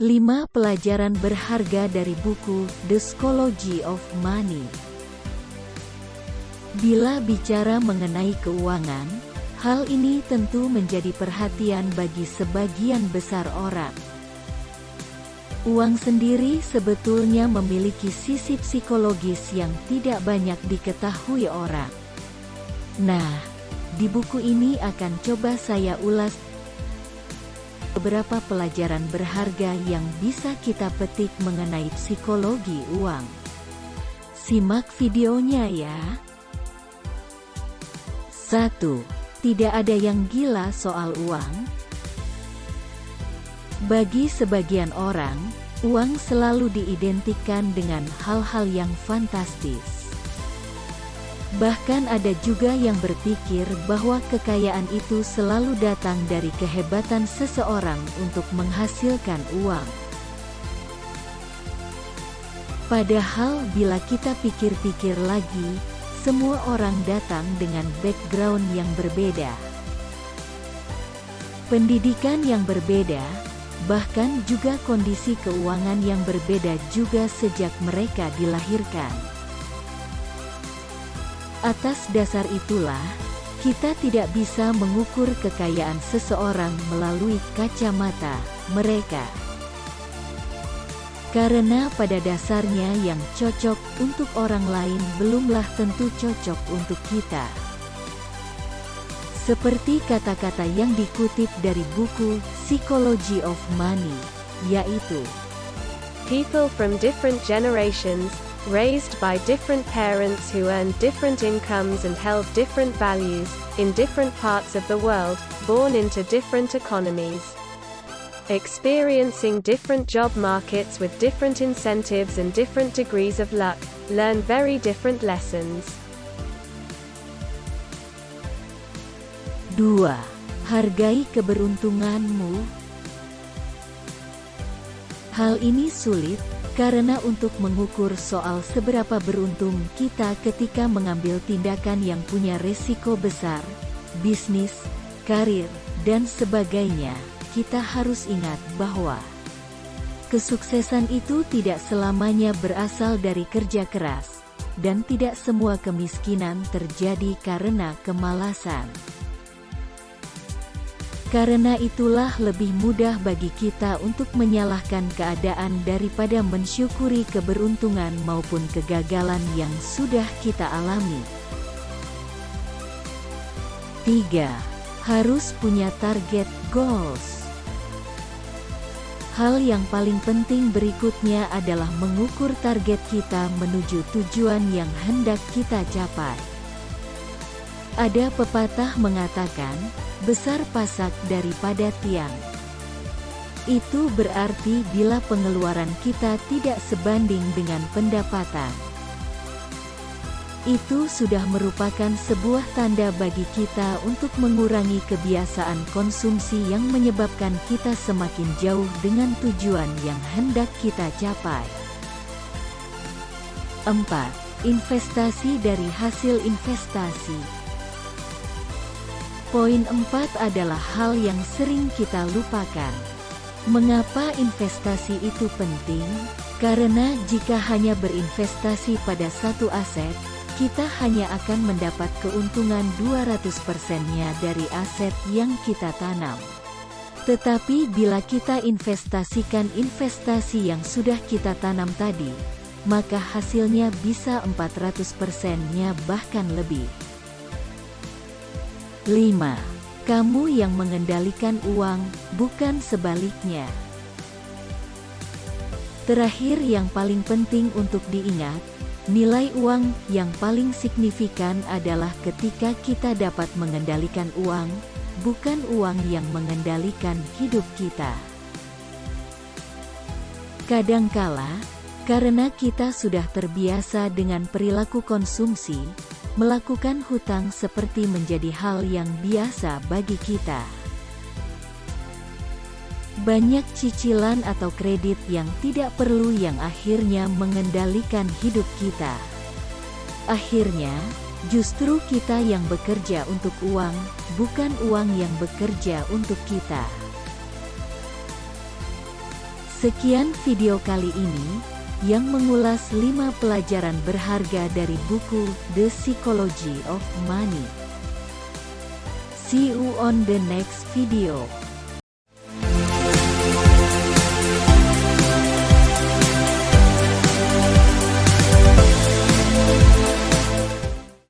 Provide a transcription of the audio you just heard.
5 pelajaran berharga dari buku The Psychology of Money. Bila bicara mengenai keuangan, hal ini tentu menjadi perhatian bagi sebagian besar orang. Uang sendiri sebetulnya memiliki sisi psikologis yang tidak banyak diketahui orang. Nah, di buku ini akan coba saya ulas beberapa pelajaran berharga yang bisa kita petik mengenai psikologi uang. Simak videonya ya. 1. Tidak ada yang gila soal uang. Bagi sebagian orang, uang selalu diidentikan dengan hal-hal yang fantastis. Bahkan ada juga yang berpikir bahwa kekayaan itu selalu datang dari kehebatan seseorang untuk menghasilkan uang. Padahal bila kita pikir-pikir lagi, semua orang datang dengan background yang berbeda, pendidikan yang berbeda, bahkan juga kondisi keuangan yang berbeda juga sejak mereka dilahirkan. Atas dasar itulah, kita tidak bisa mengukur kekayaan seseorang melalui kacamata mereka. Karena pada dasarnya yang cocok untuk orang lain belumlah tentu cocok untuk kita. Seperti kata-kata yang dikutip dari buku Psychology of Money, yaitu People from different generations, raised by different parents who earned different incomes and held different values, in different parts of the world, born into different economies, experiencing different job markets with different incentives and different degrees of luck, learn very different lessons. 2. Hargai keberuntunganmu. Hal ini sulit, karena untuk mengukur soal seberapa beruntung kita ketika mengambil tindakan yang punya resiko besar, bisnis, karir, dan sebagainya, kita harus ingat bahwa kesuksesan itu tidak selamanya berasal dari kerja keras, dan tidak semua kemiskinan terjadi karena kemalasan. Karena itulah lebih mudah bagi kita untuk menyalahkan keadaan daripada mensyukuri keberuntungan maupun kegagalan yang sudah kita alami. 3. Harus punya target goals. Hal yang paling penting berikutnya adalah mengukur target kita menuju tujuan yang hendak kita capai. Ada pepatah mengatakan, besar pasak daripada tiang. Itu berarti bila pengeluaran kita tidak sebanding dengan pendapatan. Itu sudah merupakan sebuah tanda bagi kita untuk mengurangi kebiasaan konsumsi yang menyebabkan kita semakin jauh dengan tujuan yang hendak kita capai. 4. Investasi dari hasil investasi. Poin 4 adalah hal yang sering kita lupakan. Mengapa investasi itu penting? Karena jika hanya berinvestasi pada satu aset, kita hanya akan mendapat keuntungan 200%-nya dari aset yang kita tanam. Tetapi bila kita investasikan investasi yang sudah kita tanam tadi, maka hasilnya bisa 400%-nya bahkan lebih. 5. Kamu yang mengendalikan uang, bukan sebaliknya. Terakhir yang paling penting untuk diingat, nilai uang yang paling signifikan adalah ketika kita dapat mengendalikan uang, bukan uang yang mengendalikan hidup kita. Kadangkala, karena kita sudah terbiasa dengan perilaku konsumsi, melakukan hutang seperti menjadi hal yang biasa bagi kita. Banyak cicilan atau kredit yang tidak perlu yang akhirnya mengendalikan hidup kita. Akhirnya, justru kita yang bekerja untuk uang, bukan uang yang bekerja untuk kita. Sekian video kali ini, yang mengulas 5 pelajaran berharga dari buku The Psychology of Money. See you on the next video.